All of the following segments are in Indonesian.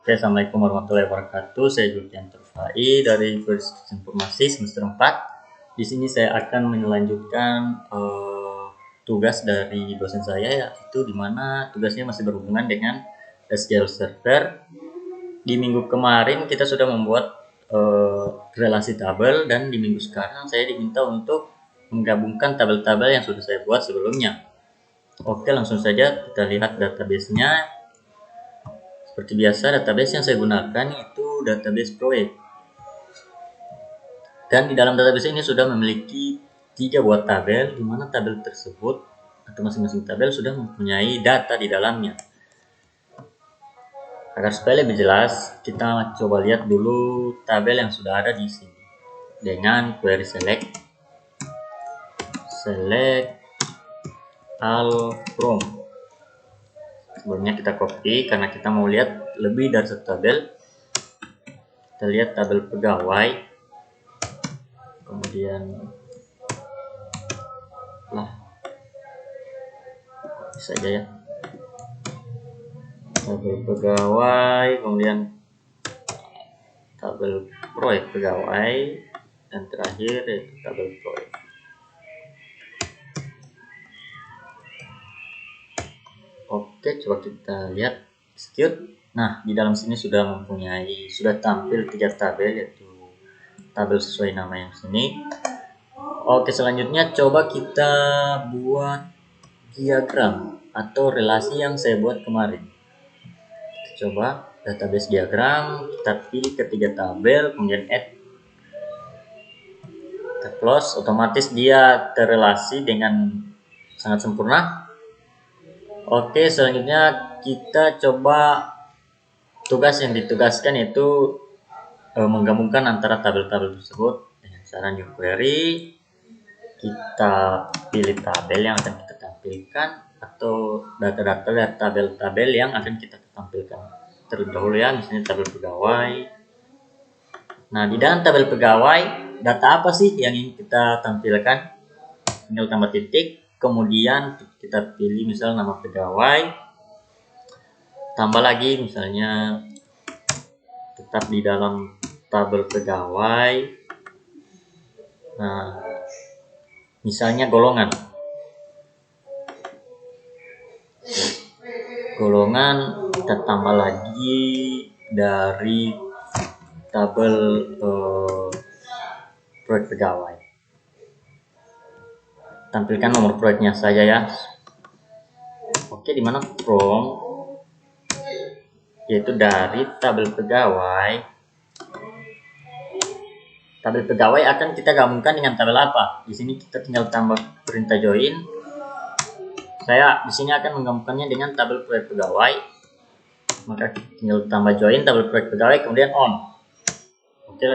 Oke, Assalamualaikum warahmatullahi wabarakatuh. Saya Julfian Turfai dari Universitas Informasi semester 4. Di sini saya akan melanjutkan tugas dari dosen saya, yaitu di mana tugasnya masih berhubungan dengan SQL Server. Di minggu kemarin kita sudah membuat relasi tabel, dan di minggu sekarang saya diminta untuk menggabungkan tabel-tabel yang sudah saya buat sebelumnya. Oke, langsung saja kita lihat database-nya. Seperti biasa, database yang saya gunakan itu database proyek. Dan di dalam database ini sudah memiliki 3 buah tabel, di mana tabel tersebut atau masing-masing tabel sudah mempunyai data di dalamnya. Agar supaya lebih jelas, kita coba lihat dulu tabel yang sudah ada di sini dengan query select all from. Sebelumnya kita copy karena kita mau lihat lebih dari satu tabel. Kita lihat tabel pegawai, kemudian bisa aja ya, tabel pegawai, kemudian tabel proyek pegawai, dan terakhir yaitu tabel proyek. Oke, coba kita lihat execute. Nah, di dalam sini sudah tampil 3 tabel, yaitu tabel sesuai nama yang sini. Oke, selanjutnya coba kita buat diagram atau relasi yang saya buat kemarin. Kita coba database diagram, kita pilih ketiga tabel, kemudian add, kita close, otomatis dia terrelasi dengan sangat sempurna. Oke, selanjutnya kita coba tugas yang ditugaskan itu menggabungkan antara tabel-tabel tersebut dengan cara new query. Kita pilih tabel yang akan kita tampilkan atau data-data dari tabel-tabel yang akan kita tampilkan terlebih dahulu ya, misalnya tabel pegawai. Nah, di dalam tabel pegawai, data apa sih yang ingin kita tampilkan? Tinggal tambah titik, kemudian kita pilih misal nama pegawai, tambah lagi misalnya tetap di dalam tabel pegawai. Nah, misalnya golongan kita tambah lagi dari tabel proyek pegawai. Tampilkan nomor proyeknya saja ya. Oke, dimana from, yaitu dari tabel pegawai. Tabel pegawai akan kita gabungkan dengan tabel apa? Di sini kita tinggal tambah perintah join. Saya di sini akan menggabungkannya dengan tabel proyek pegawai. Maka tinggal tambah join tabel proyek pegawai, kemudian on. Oke,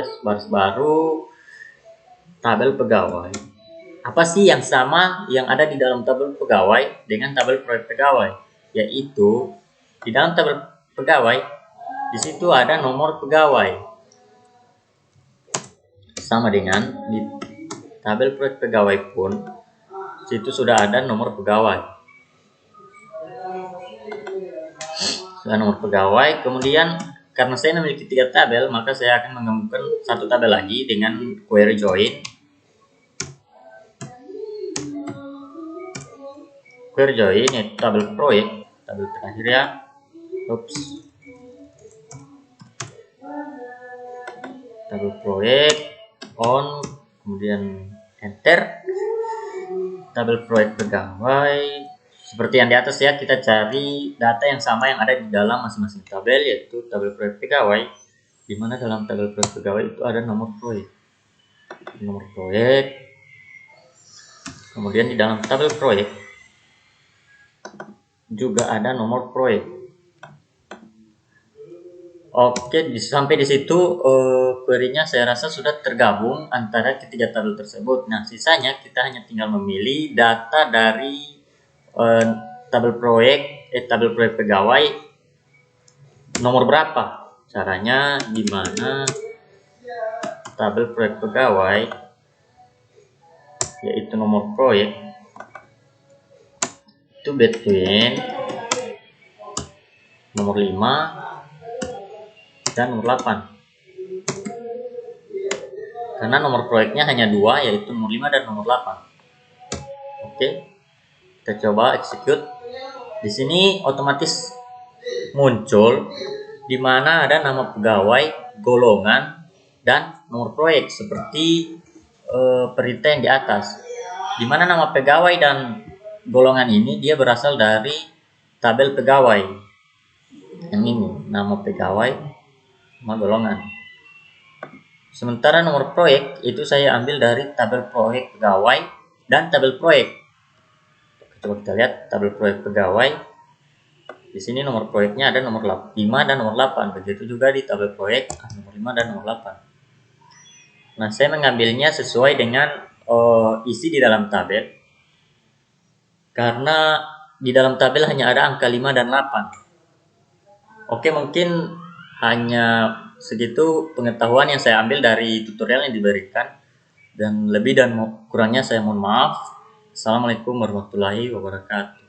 baru tabel pegawai. Apa sih yang sama yang ada di dalam tabel pegawai dengan tabel proyek pegawai? Yaitu di dalam tabel pegawai, di situ ada nomor pegawai. Sama dengan di tabel proyek pegawai pun, situ sudah ada nomor pegawai. Sudah nomor pegawai, kemudian karena saya memiliki 3 tabel, maka saya akan menggabungkan satu tabel lagi dengan query join. Query join yaitu tabel proyek, tabel terakhir ya. Tabel proyek, on, kemudian enter. Tabel proyek pegawai, seperti yang di atas ya, kita cari data yang sama yang ada di dalam masing-masing tabel, yaitu tabel proyek pegawai, di mana dalam tabel proyek pegawai itu ada nomor proyek. Kemudian di dalam tabel proyek juga ada nomor proyek. Oke, sampai di situ query-nya saya rasa sudah tergabung antara ketiga tabel tersebut. Nah, sisanya kita hanya tinggal memilih data dari tabel proyek pegawai nomor berapa. Caranya gimana? Tabel proyek pegawai yaitu nomor proyek itu between nomor 5 dan nomor 8. Karena nomor proyeknya hanya 2, yaitu nomor 5 dan nomor 8. Oke, kita coba execute. Di sini otomatis muncul di mana ada nama pegawai, golongan, dan nomor proyek seperti perintah yang di atas. Di mana nama pegawai dan golongan ini dia berasal dari tabel pegawai. Yang ini nama pegawai sama golongan. Sementara nomor proyek itu saya ambil dari tabel proyek pegawai dan tabel proyek. Coba kita lihat tabel proyek pegawai. Di sini nomor proyeknya ada nomor 5 dan nomor 8. Begitu juga di tabel proyek nomor 5 dan nomor 8. Nah, saya mengambilnya sesuai dengan isi di dalam tabel. Karena di dalam tabel hanya ada angka 5 dan 8. Oke, mungkin hanya segitu pengetahuan yang saya ambil dari tutorial yang diberikan, dan lebih dan kurangnya saya mohon maaf. Assalamualaikum warahmatullahi wabarakatuh.